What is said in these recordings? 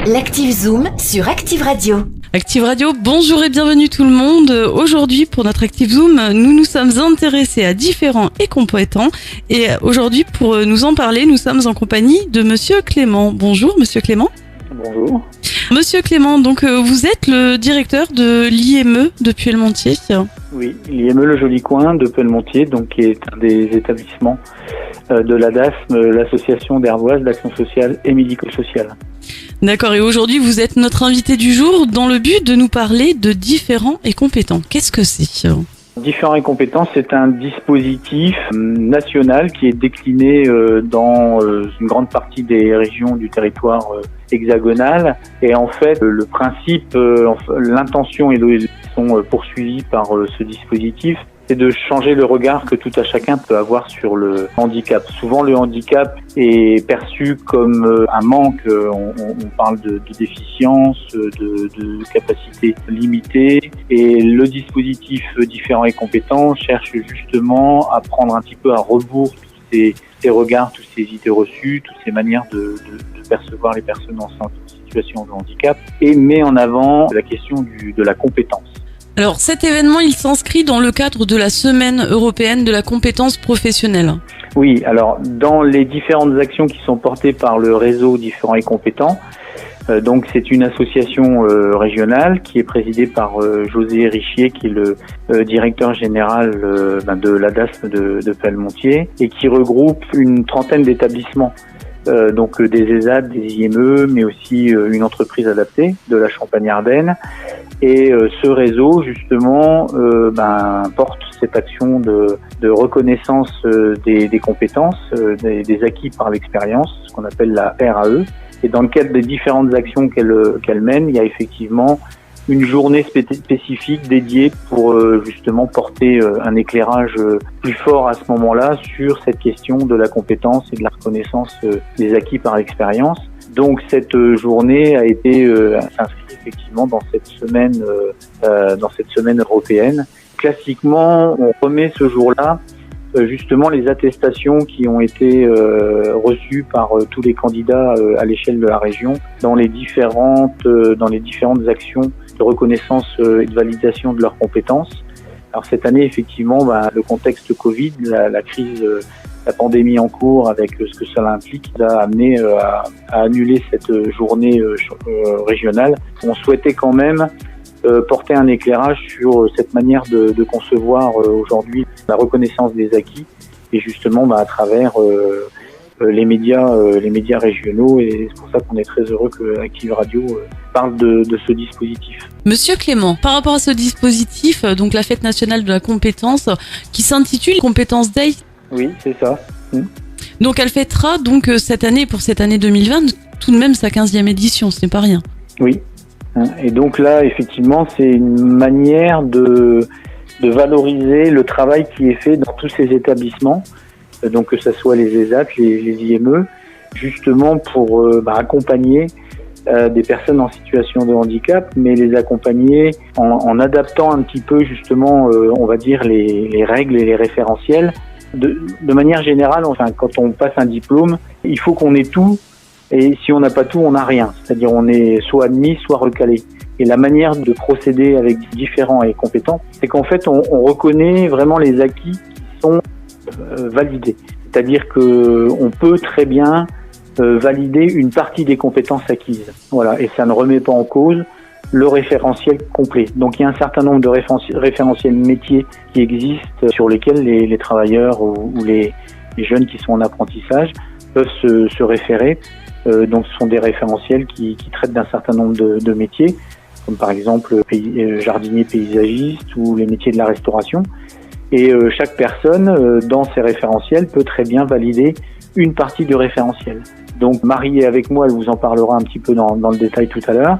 L'Active Zoom sur Active Radio. Active Radio, bonjour et bienvenue tout le monde. Aujourd'hui, pour notre Active Zoom, nous nous sommes intéressés à différents et compétents. Et aujourd'hui, pour nous en parler, nous sommes en compagnie de Monsieur Clément. Bonjour, Monsieur Clément. Bonjour. Monsieur Clément, donc vous êtes le directeur de l'IME de Puellemontier. Oui, l'IME Le Joli Coin de Puellemontier, donc qui est un des établissements de l'ADASM, l'association d'Ardoise d'Action Sociale et Médico-Sociale. D'accord, et aujourd'hui vous êtes notre invité du jour dans le but de nous parler de différents et compétents. Qu'est-ce que c'est ? Différents et compétents, c'est un dispositif national qui est décliné dans une grande partie des régions du territoire hexagonal. Et en fait, le principe, l'intention sont poursuivis par ce dispositif, c'est de changer le regard que tout à chacun peut avoir sur le handicap. Souvent, le handicap est perçu comme un manque. On parle de déficience, de capacité limitée. Et le dispositif différent et compétent cherche justement à prendre un petit peu à rebours tous ces regards, toutes ces idées reçues, toutes ces manières de percevoir les personnes en situation de handicap et met en avant la question de la compétence. Alors cet événement, il s'inscrit dans le cadre de la Semaine européenne de la compétence professionnelle. Oui, alors dans les différentes actions qui sont portées par le réseau Différents et Compétents, donc c'est une association régionale qui est présidée par José Richier, qui est le directeur général de l'ADASM de Puellemontier et qui regroupe une trentaine d'établissements. Donc des ESAT, des IME, mais aussi une entreprise adaptée de la Champagne-Ardenne. Et ce réseau, justement, porte cette action de reconnaissance des compétences, des acquis par l'expérience, ce qu'on appelle la RAE. Et dans le cadre des différentes actions qu'elle mène, il y a effectivement une journée spécifique dédiée pour justement porter un éclairage plus fort à ce moment-là sur cette question de la compétence et de la reconnaissance des acquis par l'expérience. Donc cette journée a été inscrite effectivement dans cette semaine européenne. Classiquement, on remet ce jour-là justement les attestations qui ont été reçues par tous les candidats à l'échelle de la région dans les différentes actions de reconnaissance et de validation de leurs compétences. Alors cette année, effectivement, le contexte Covid, la crise, la pandémie en cours avec ce que cela implique, a amené à annuler cette journée régionale. On souhaitait quand même porter un éclairage sur cette manière de concevoir aujourd'hui la reconnaissance des acquis et justement à travers les médias régionaux, et c'est pour ça qu'on est très heureux que Active Radio parle de ce dispositif. Monsieur Clément, par rapport à ce dispositif, donc la Fête nationale de la compétence, qui s'intitule Compétence Day. Oui, c'est ça. Donc elle fêtera donc cette année, pour cette année 2020, tout de même sa 15e édition, ce n'est pas rien. Oui. Et donc là, effectivement, c'est une manière de valoriser le travail qui est fait dans tous ces établissements, donc que ce soit les ESAT, les IME, justement pour accompagner des personnes en situation de handicap, mais les accompagner en adaptant un petit peu justement, on va dire, les règles et les référentiels. De manière générale, quand on passe un diplôme, il faut qu'on ait tout, et si on n'a pas tout, on n'a rien. C'est-à-dire on est soit admis, soit recalé. Et la manière de procéder avec différents et compétents, c'est qu'en fait, on reconnaît vraiment les acquis qui sont validés. C'est-à-dire qu'on peut très bien valider une partie des compétences acquises. Voilà, et ça ne remet pas en cause le référentiel complet. Donc il y a un certain nombre de référentiels métiers qui existent sur lesquels les travailleurs ou les jeunes qui sont en apprentissage peuvent se référer. Donc ce sont des référentiels qui traitent d'un certain nombre de métiers, comme par exemple jardinier paysagiste ou les métiers de la restauration. Et chaque personne, dans ces référentiels, peut très bien valider une partie du référentiel. Donc Marie est avec moi, elle vous en parlera un petit peu dans le détail tout à l'heure.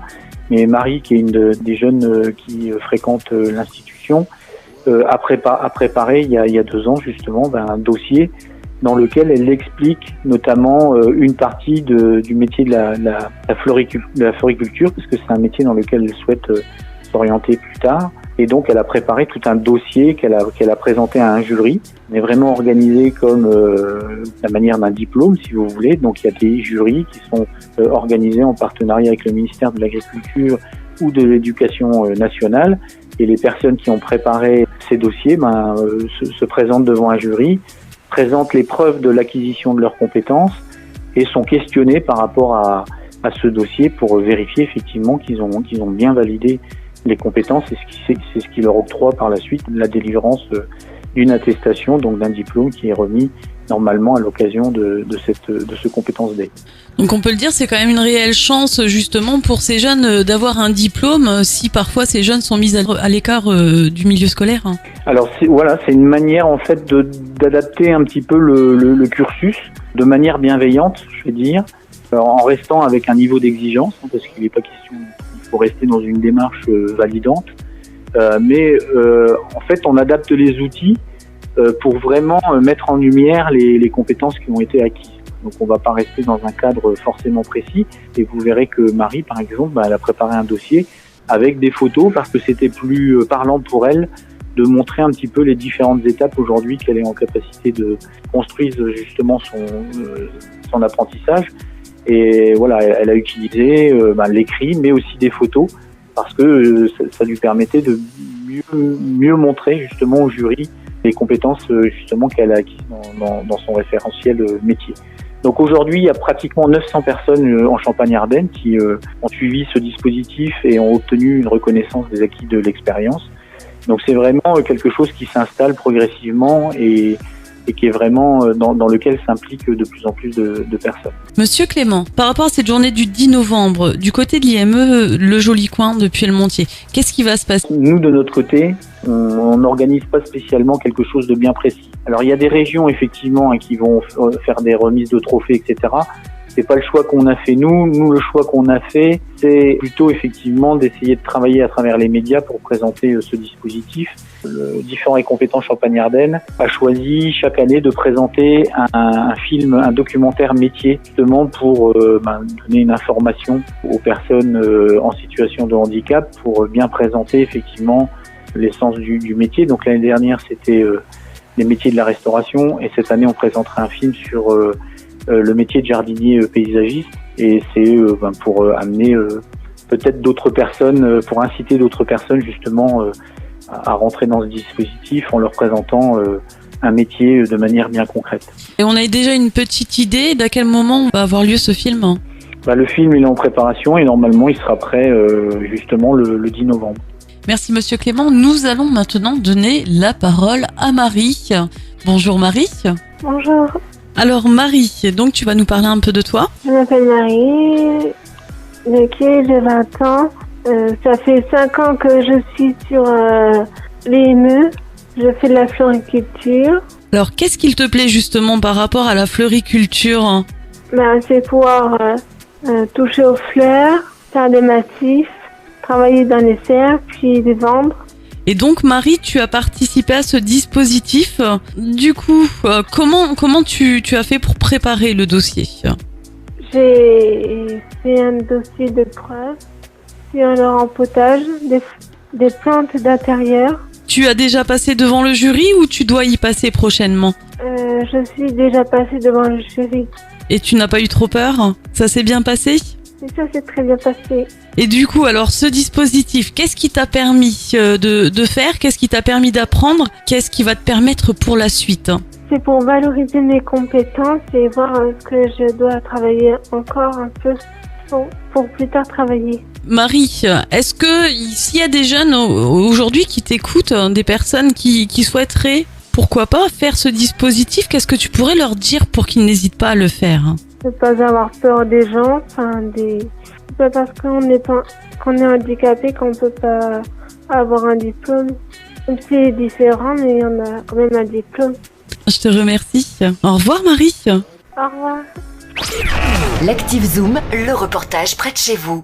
Mais Marie, qui est une des jeunes qui fréquente l'institution, a préparé il y a 2 ans justement un dossier dans lequel elle explique notamment une partie du métier de la floriculture, parce que c'est un métier dans lequel elle souhaite s'orienter plus tard. Et donc, elle a préparé tout un dossier qu'elle a présenté à un jury. On est vraiment organisé comme la manière d'un diplôme, si vous voulez. Donc, il y a des jurys qui sont organisés en partenariat avec le ministère de l'Agriculture ou de l'Éducation nationale. Et les personnes qui ont préparé ces dossiers se présentent devant un jury, présentent les preuves de l'acquisition de leurs compétences et sont questionnées par rapport à ce dossier pour vérifier effectivement qu'ils ont bien validé les compétences, et c'est ce qui leur octroie par la suite la délivrance d'une attestation, donc d'un diplôme qui est remis normalement à l'occasion de ce compétence D. Donc on peut le dire, c'est quand même une réelle chance justement pour ces jeunes d'avoir un diplôme si parfois ces jeunes sont mis à l'écart du milieu scolaire. Alors c'est une manière en fait d'adapter un petit peu le cursus de manière bienveillante, je vais dire, en restant avec un niveau d'exigence, parce qu'il n'est pas question, il faut rester dans une démarche validante, mais en fait on adapte les outils pour vraiment mettre en lumière les compétences qui ont été acquises. Donc on ne va pas rester dans un cadre forcément précis, et vous verrez que Marie, par exemple, elle a préparé un dossier avec des photos parce que c'était plus parlant pour elle de montrer un petit peu les différentes étapes aujourd'hui qu'elle est en capacité de construire justement son apprentissage. Et voilà, elle a utilisé l'écrit, mais aussi des photos, parce que ça lui permettait de mieux montrer justement au jury les compétences justement qu'elle a acquises dans son référentiel métier. Donc aujourd'hui, il y a pratiquement 900 personnes en Champagne-Ardenne qui ont suivi ce dispositif et ont obtenu une reconnaissance des acquis de l'expérience. Donc c'est vraiment quelque chose qui s'installe progressivement et qui est vraiment dans lequel s'impliquent de plus en plus de personnes. Monsieur Clément, par rapport à cette journée du 10 novembre, du côté de l'IME, le Joli Coin de Puellemontier, qu'est-ce qui va se passer ? Nous, de notre côté, on n'organise pas spécialement quelque chose de bien précis. Alors il y a des régions effectivement qui vont faire des remises de trophées, etc. C'est pas le choix qu'on a fait nous. Nous, le choix qu'on a fait, c'est plutôt effectivement d'essayer de travailler à travers les médias pour présenter ce dispositif. Le Différents et compétents Champagne-Ardenne a choisi chaque année de présenter un film, un documentaire métier, justement pour donner une information aux personnes en situation de handicap, pour bien présenter effectivement l'essence du métier. Donc l'année dernière, c'était les métiers de la restauration, et cette année, on présentera un film sur le métier de jardinier paysagiste, et c'est pour amener peut-être d'autres personnes, pour inciter d'autres personnes justement à rentrer dans ce dispositif en leur présentant un métier de manière bien concrète. Et on a déjà une petite idée d'à quel moment va avoir lieu ce film ? Le film, il est en préparation et normalement il sera prêt justement le 10 novembre. Merci Monsieur Clément. Nous allons maintenant donner la parole à Marie. Bonjour Marie. Bonjour. Alors Marie, donc tu vas nous parler un peu de toi. Je m'appelle Marie, j'ai 20 ans. Ça fait 5 ans que je suis sur l'IME. Je fais de la floriculture. Alors qu'est-ce qu'il te plaît justement par rapport à la floriculture ? C'est pouvoir toucher aux fleurs, faire des massifs, travailler dans les serres, puis les vendre. Et donc Marie, tu as participé à ce dispositif. Du coup, comment tu as fait pour préparer le dossier ? J'ai fait un dossier de preuve sur le rempotage des plantes d'intérieur. Tu as déjà passé devant le jury ou tu dois y passer prochainement ? Je suis déjà passée devant le jury. Et tu n'as pas eu trop peur ? Ça s'est bien passé ? Et ça s'est très bien passé. Et du coup, alors ce dispositif, qu'est-ce qui t'a permis de faire ? Qu'est-ce qui t'a permis d'apprendre ? Qu'est-ce qui va te permettre pour la suite ? C'est pour valoriser mes compétences et voir ce que je dois travailler encore un peu pour plus tard travailler. Marie, est-ce que s'il y a des jeunes aujourd'hui qui t'écoutent, des personnes qui souhaiteraient, pourquoi pas, faire ce dispositif, qu'est-ce que tu pourrais leur dire pour qu'ils n'hésitent pas à le faire ? Ne pas avoir peur des gens, c'est pas parce qu'on est handicapé qu'on peut pas avoir un diplôme. C'est différent, mais on a quand même un diplôme. Je te remercie. Au revoir Marie. Au revoir. L'Active Zoom, le reportage près de chez vous.